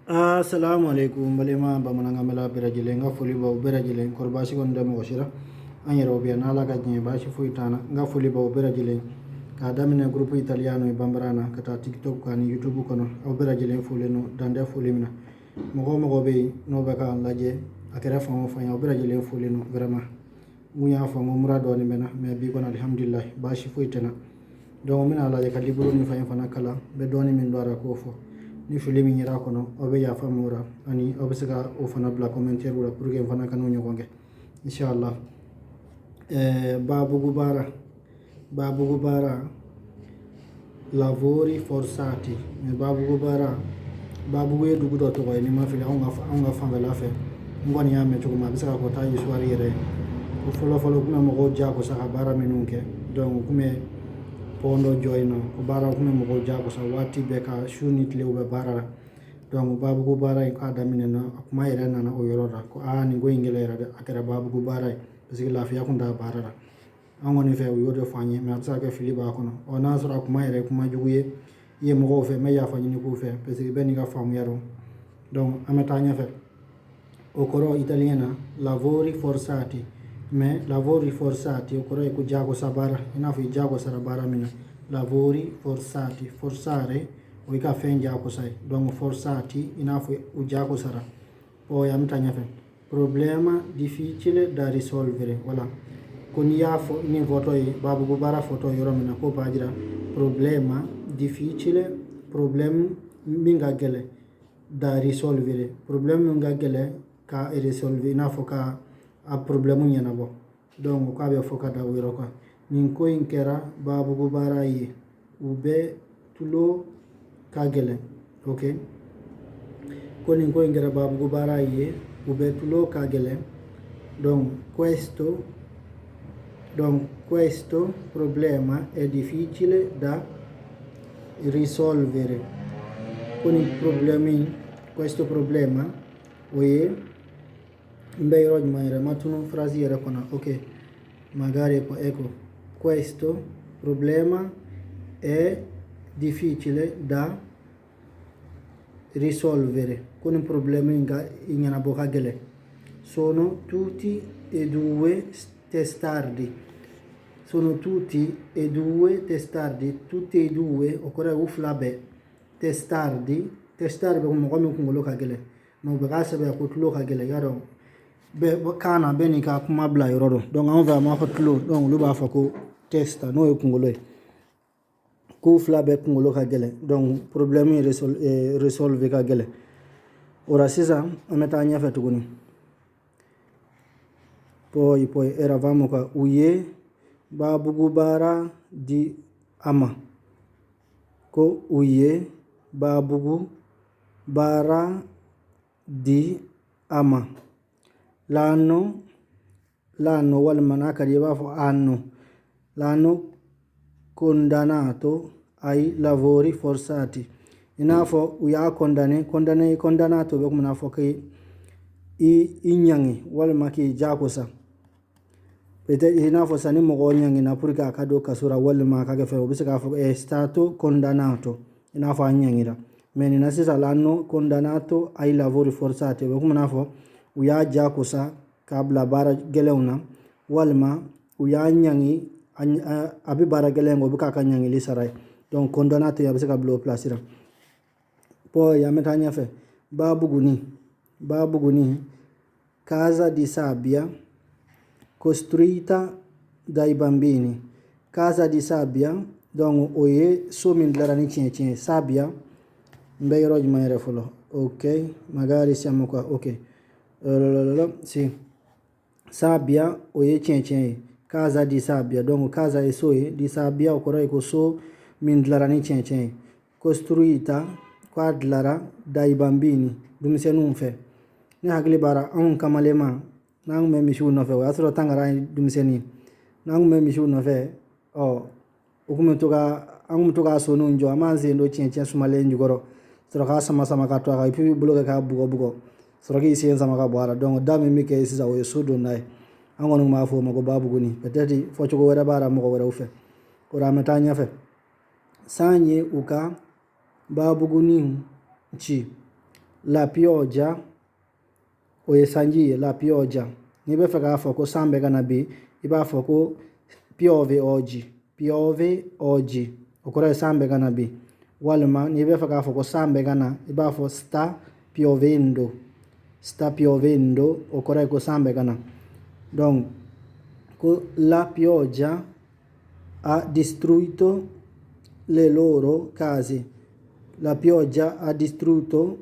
Assalamu alaikum balima bamananga mela berajilen nga foli ba berajilen korbasi gon demo shira anyero be na la gajni bashi fuitana nga foli ba berajilen ka damine groupe italiano e bambarana kata tiktok kan youtube kono o berajilen foli no dande foli mina mo be no be ka laje akere famo fanya o berajilen foli no vraiment munya famo murado ni mena me bi kono alhamdulillah bashi fuitana donc mina laje ka libro ni fanya fana kala be doni min dora ko fo ni filimi ñira kono o be yafa mura ani o be sega o fana bla commentaire wala pour que fana kanu ñogonge inshallah babu gubara lavori forzati me babu gubara babu we dugu do to ni ma fili on ga fanga la fe ngoni ya me to ma be sega ko tayi soirée yere o folo kuma mo go jago saka bara menunke donc kuma pondo joino ko bara ko mo ko jago sa wati be ka shunit lewbe bara donc babu ko bara ko adamine no kuma ire nana o yorora ko ani go ingele de akara babu ko bara parce que la fiya ko nda bara an woni fe o yodo fanye mais absa ke fili ba kono o na sura kuma ire kuma juguye ye mo ko fe me ya fanyi ni ko fe parce que ben ga famu yaro donc ameta nya fe o koro italiana lavori forzati me lavori forzati occorre ku jago sabara inafu jago sarabara mina lavori forzati forzare o ka fen jago sai donc forzati inafu u jago sara poi amtanya fe problema difficile da risolvere voilà kon ya fo ni voto e babu gubara foto yoro mina ko bajira problema difficile problem minga gele da risolvere problem minga gele ka risolvere inafu ka a problème ñana bo donc ko abe fokata wiro ko nin ko inkera babu gubara yi ube tulo kagele ok ko nin ko inkera babu gubara yi ube tulo kagele donc questo problema è difficile da risolvere con i problemi questo problema oye mbei roj maire matuno frasi era kona ok magari ecco questo problema è difficile da risolvere con un problema in una boca gele sono tutti e due testardi tutti e due occorre uflabe testardi come come kungolo ka gele no be gasabe ko tulo ka gele yaro be kana beni ka kuma bla yoro donc on va ma hotlo donc lu ba fa ko testa no e kungolo ko fla be kungolo ka gele donc problème resolve ka gele ora sisa ameta nya fa tuguni poi eravamo qua uye babu gubara di ama ko uye babu bara di ama l'anno wal manaka di bafo l'anno condannato ai lavori forzati inafo uya condannato be kuma nafo kai inyangi wal maki jakosa pete inafo sani mo nyangi na purika akado kasura wal ma kage fe obisika fo è stato condannato inafo anyangira meni nasisa l'anno condannato ai lavori forzati be kuma nafo uya jakosa kabla bara gelewna walma uya nyangi abi bara gelengo buka ka nyangi lisaray donc condonato ya bisaka blo placira poi ya metanya fe babu guni casa di sabbia costruita dai bambini casa di sabbia donc oye somin larani cien sabbia mbeyro mayre folo ok magari siamo qua ok sì sabbia oye cien casa di sabbia donc casa e soe di sabbia occorre ko so min dlarani cien costruita quadlara dai bambini dum senum fe ni hagli bara on kamalema nang me mishu no fe asro tangara dum seni nang me mishu no fe o ukume to ga so no njo amanze ndo cien sumale njugoro sro ka sama ka to ga pi bulo ka bugo soroki isi sama ka boara donc dame mi ke isi zawo sudo nay angonu ma fo mako babu guni peut-être fo ko wara bara mo ko wara ufe ko ramata nya fe sanye uka babu guni ci la pioggia o ye sanji la pioggia. Ni be feka fo ko sambe gana bi iba fo ko piove oggi okoro sambe gana bi walma ni be feka fo ko sambe gana iba fo sta piovendo okoro ko sambe gana. Donc la pioggia ha distrutto le loro case. La pioggia ha distrutto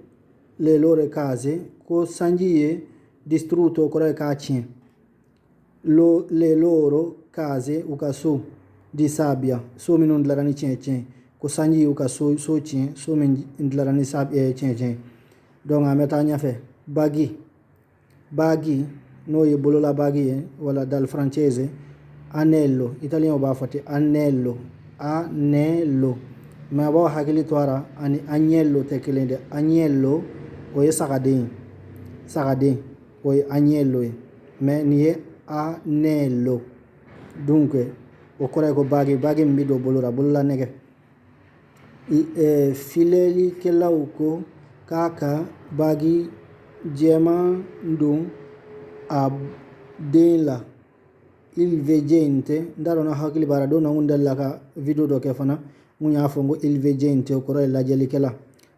le loro case. Ko sanji distrutto okoro ka chin. Le loro case uka so di sabbia. So min ndlarani chen. Ko sanji uka so chen. So min ndlarani sabbia chen. Donc ameta nya fe baghi no ye bolola baghi wala dal francese anello italien ba fati anello ma ba hakili twara ani agnello tekelende agnello o ye sagade o ye agnello mais ni ye anello. Dunque okora ko baghi mbido bolola nege fileli kelauko kaka baghi jema ndum a dela il veggente ndaro na hakili bara do na undella ka video do ke fana munya fongo il veggente okoro la jelikela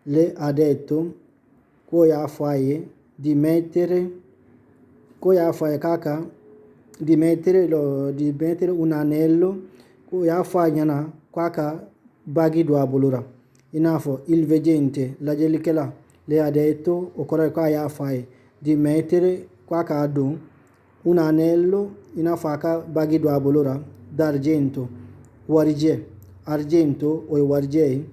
le ha detto ko ya faye di mettere kaka di mettere un anello ko ya fanyana kaka baghi do abolura inafo il veggente la jelikela le ha detto okoro ka ya faye di mettere kaka adu un anello inafaka baghi do abolora d'argento argento o warje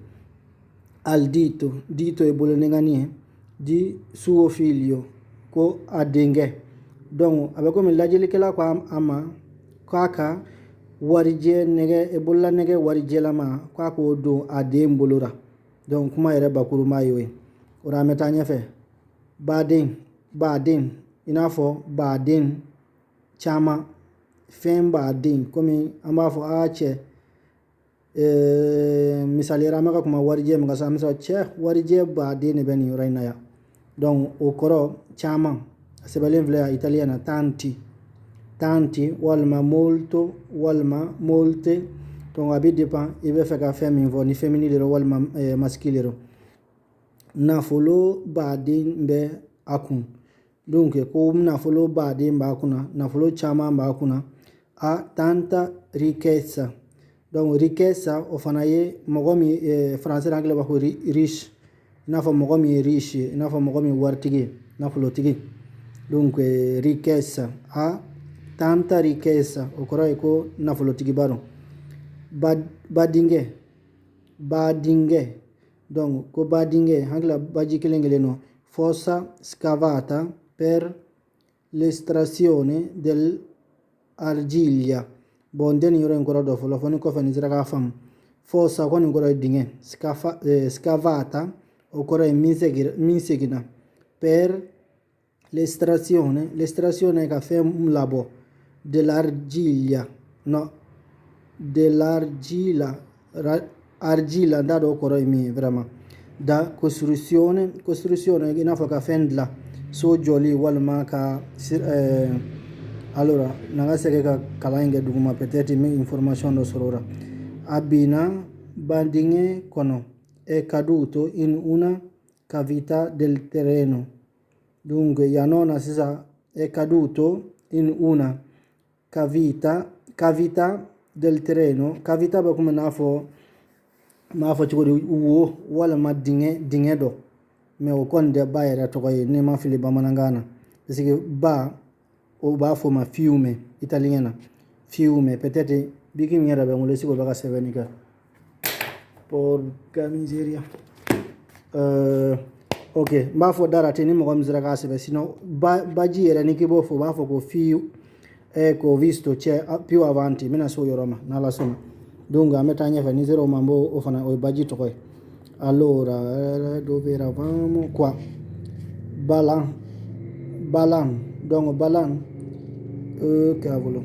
al dito e bolonengani di suo figlio ko adenge. Donc avec comme la jeli kala ko ama kaka warje nege e bolla nege warje lama ko do adem bolora. Donc kuma ere bakuru mayo ora metanya fe baden inafo baden chama fen baden comme amba fo ache misali rama kuma warje mga samso che warje baden beni raina ya. Donc okoro chama sebalen vle italiana tanti walma molto walma molte. Donc abi dépend ibe feka femi vo ni féminine ro walma masculino nafolo baden be akun. Donc ko nafolo baden ba kuna nafolo chama ba kuna a tanta ricchezza. Donc ricchezza o fanaye mogomi français anglais ba ko riche nafo mogomi riche nafo mogomi wartigi nafolo tigi. Donc ricchezza a tanta ricchezza okoro ko nafolo tigi baro badinge donc ko badinge hangla baji kelengele no fossa scavata per l'estrazione dell'argilla. Bon den yoro ngoro do folo foni ko fani zira fam fossa ko ngoro dinge scavata o koro minsegina per l'estrazione ka fem labo dell'argilla argilla ndado koro mi vraiment da costruzione ina foka fendla so joli walma ka allora nanga sege ka kalainge duguma peut-être mi information do sorora abina bandinge kono è caduto in una cavità del terreno. Dunque yanona sisa è caduto in una cavità del terreno. Cavità ba come nafo chiko uwo wala ma dinge do me o konde bayra to koy ne ma fili ba manangana parce que ba o ba fo ma fiume italiana fiume peut-être bigi mi yara be ngole siko ba ka sevenika porca miseria. Ok ba fo dara teni mo gomzira ka sebe sino ba jira ni kibo fo ba fo ko fiu ecco visto c'è più avanti mina so yoroma nala sono dunque a metà fa ni zero mambo o fana o bagito poi. Allora dove eravamo qua balan donc balan cavolo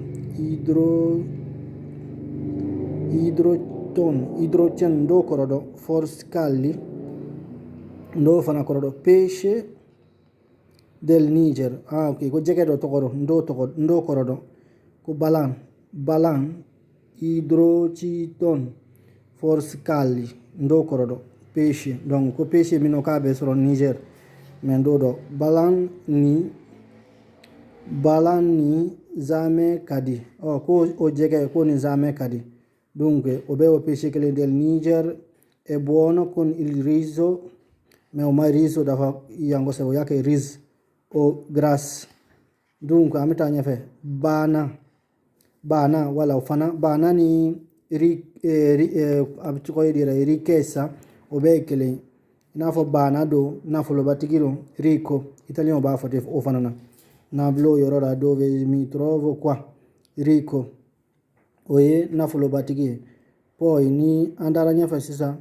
idroton do korodo forscalli ndo fana koroɗo péché del Niger. Ok, ko jegeɗo tokoɗo ndo koroɗo ko balan hydrochiton force kali ndo koroɗo péché. Donc ko péché mino kaɓe soro Niger mais ndo ɗo balan ni zame kadi ko o jege ko ni zame kadi. Dunque o ɓe o péché kele del Niger è buono con il riso, mais o mai riso dafa yango se o yake riz o grasse. Dunque amita ñafe bana wala o fana bana ni abiti koye ɗira riqueza o ɓe kele inafo bana do nafulo batigiro ricco italien o ba fote o fanana nablo yoroɗa dove mi trovo qua ricco oye nafulo batigi. Poi ni andara ñafe sisa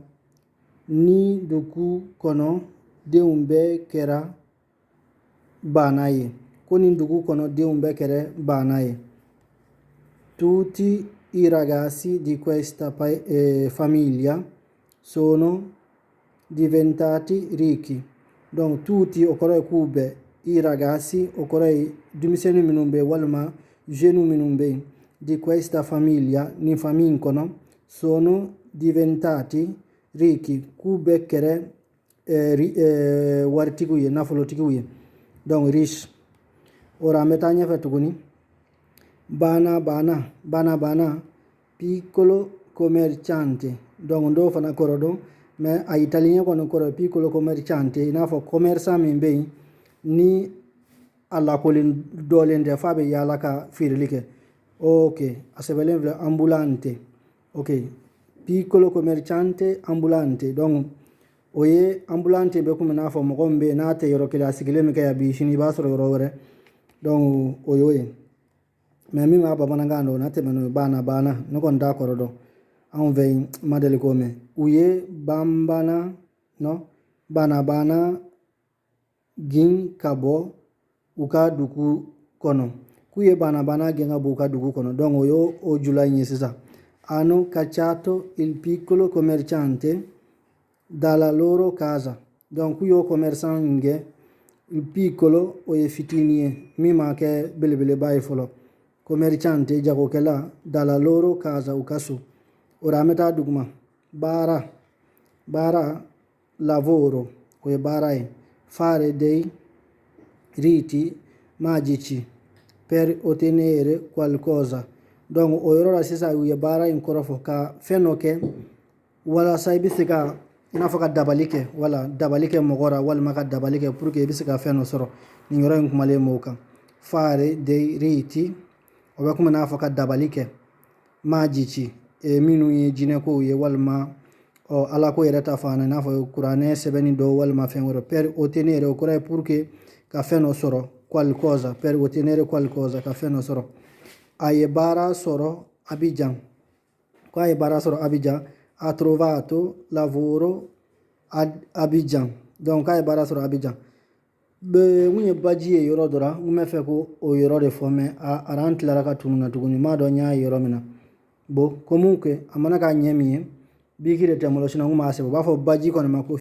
ni duku kono deumbe kera banaye ko ni duku kono deumbe kere banaye. Tutti i ragazzi di questa famiglia sono diventati ricchi. Donc tutti o koroye kuɓe i ragazzi o koroye dumisenu minum ɓe walma jeune minum ɓe di questa famiglia ni famille kono sono diventati ricchi kuɓe kere wartiguye nafolotiguye donc riche. Ora meta ñafe tuguni bana piccolo commerciante. Donc ndo fana koroɗo mais a italien kono koro piccolo commerciante inafo commerçant min ɓe ni alakolin dolente fa ɓe yalaka firlike. Ok, a sebelen vle ambulante. Ok, piccolo commerciante ambulante. Donc oye ambulante ɓe kuma nafo mogon ɓe nate yoro kele a sigilemi kaya bishini ba soro yoro wore. Donc oyoye mais mi ma bamanangando na temeno bana nokon da koroɗo an vey madeli kome uye bambana no bana gin kabo uka duku kono kuye bana gin kabo uka duku kono. Donc oyo o julaiñi sisa hanno cacciato il piccolo commerciante dalla loro casa. Donc kuyo commerçant nge il piccolo oye fitinie mima ke belebele bayi folo commerciante jago kela dalla loro casa ukasu. Ora meta dugma bara lavoro oye barai fare dei riti magici per ottenere qualcosa. Donc o yorora sisa uye bara in korofo ka fenoke wala sai bisika inafo ka dabalike wala dabalike mogora walma ka dabalike pour que bisika feno soro ni yoro in kumale mo kan fare dei riti o be kuma nafo ka dabalike magici minu ye jine ko ye walma o ala ko yereta fana nafo kurane sebeni do walma fen woro per ottenere o kora pour que ka feno soro qualcosa per ottenere qualcosa ka feno soro. Aye bara soro Abidjan. Qua aye bara soro Abidjan ha trovato lavoro ad Abidjan. Donc aye bara soro Abidjan be munye baji e yoro dora ume fe ko o yoro de fome a aranti la raka tununa tuguni ma do nya yoro mina bo comunque amana ka nyemi bigire temolo sina nguma se ba fo baji kono mako